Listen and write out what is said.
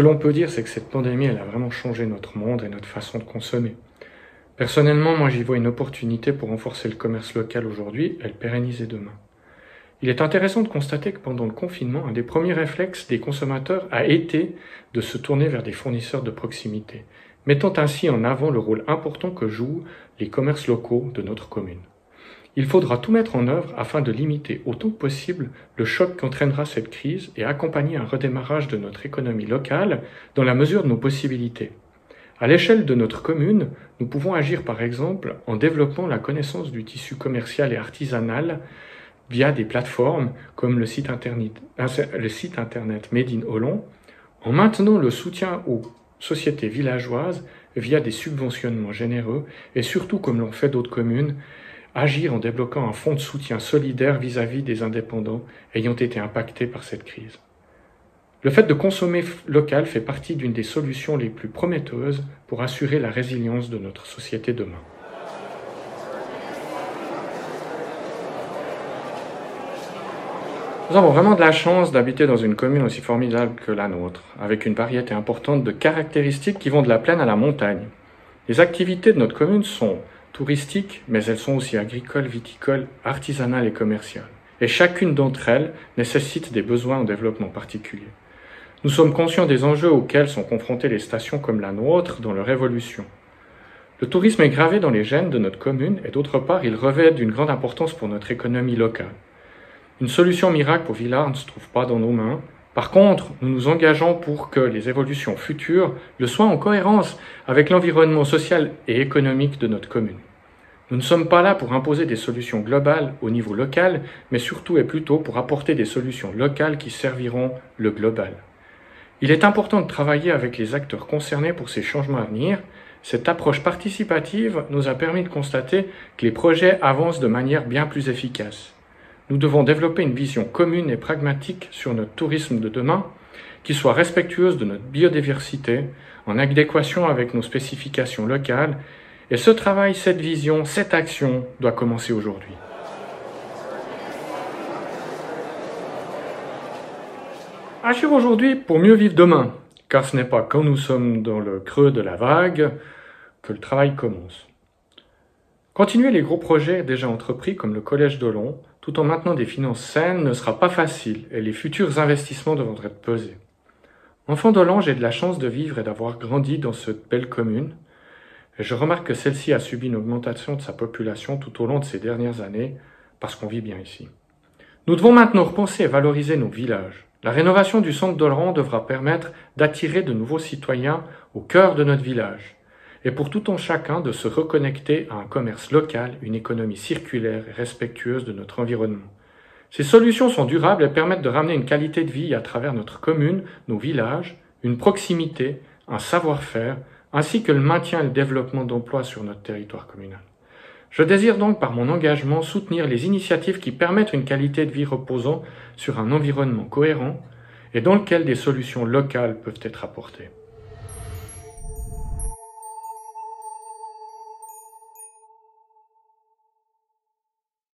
que l'on peut dire, c'est que cette pandémie, elle a vraiment changé notre monde et notre façon de consommer. Personnellement, moi, j'y vois une opportunité pour renforcer le commerce local aujourd'hui et le pérenniser demain. Il est intéressant de constater que pendant le confinement, un des premiers réflexes des consommateurs a été de se tourner vers des fournisseurs de proximité, mettant ainsi en avant le rôle important que jouent les commerces locaux de notre commune. Il faudra tout mettre en œuvre afin de limiter autant que possible le choc qu'entraînera cette crise et accompagner un redémarrage de notre économie locale dans la mesure de nos possibilités. À l'échelle de notre commune, nous pouvons agir par exemple en développant la connaissance du tissu commercial et artisanal via des plateformes comme le site internet Made in Holland, en maintenant le soutien aux sociétés villageoises via des subventionnements généreux et surtout, comme l'ont fait d'autres communes, agir en débloquant un fonds de soutien solidaire vis-à-vis des indépendants ayant été impactés par cette crise. Le fait de consommer local fait partie d'une des solutions les plus prometteuses pour assurer la résilience de notre société demain. Nous avons vraiment de la chance d'habiter dans une commune aussi formidable que la nôtre, avec une variété importante de caractéristiques qui vont de la plaine à la montagne. Les activités de notre commune sont touristiques, mais elles sont aussi agricoles, viticoles, artisanales et commerciales. Et chacune d'entre elles nécessite des besoins en développement particulier. Nous sommes conscients des enjeux auxquels sont confrontées les stations comme la nôtre dans leur évolution. Le tourisme est gravé dans les gènes de notre commune et d'autre part, il revêt d'une grande importance pour notre économie locale. Une solution miracle pour Villars ne se trouve pas dans nos mains. Par contre, nous nous engageons pour que les évolutions futures le soient en cohérence avec l'environnement social et économique de notre commune. Nous ne sommes pas là pour imposer des solutions globales au niveau local, mais surtout et plutôt pour apporter des solutions locales qui serviront le global. Il est important de travailler avec les acteurs concernés pour ces changements à venir. Cette approche participative nous a permis de constater que les projets avancent de manière bien plus efficace. Nous devons développer une vision commune et pragmatique sur notre tourisme de demain, qui soit respectueuse de notre biodiversité, en adéquation avec nos spécifications locales. Et ce travail, cette vision, cette action doit commencer aujourd'hui. Agir aujourd'hui pour mieux vivre demain, car ce n'est pas quand nous sommes dans le creux de la vague que le travail commence. Continuer les gros projets déjà entrepris comme le Collège d'Olon, tout en maintenant des finances saines, ne sera pas facile et les futurs investissements devront être pesés. Enfant d'Olon, j'ai de la chance de vivre et d'avoir grandi dans cette belle commune. Et je remarque que celle-ci a subi une augmentation de sa population tout au long de ces dernières années, parce qu'on vit bien ici. Nous devons maintenant repenser et valoriser nos villages. La rénovation du centre d'Olon devra permettre d'attirer de nouveaux citoyens au cœur de notre village. Et pour tout un chacun de se reconnecter à un commerce local, une économie circulaire et respectueuse de notre environnement. Ces solutions sont durables et permettent de ramener une qualité de vie à travers notre commune, nos villages, une proximité, un savoir-faire, ainsi que le maintien et le développement d'emplois sur notre territoire communal. Je désire donc par mon engagement soutenir les initiatives qui permettent une qualité de vie reposant sur un environnement cohérent et dans lequel des solutions locales peuvent être apportées.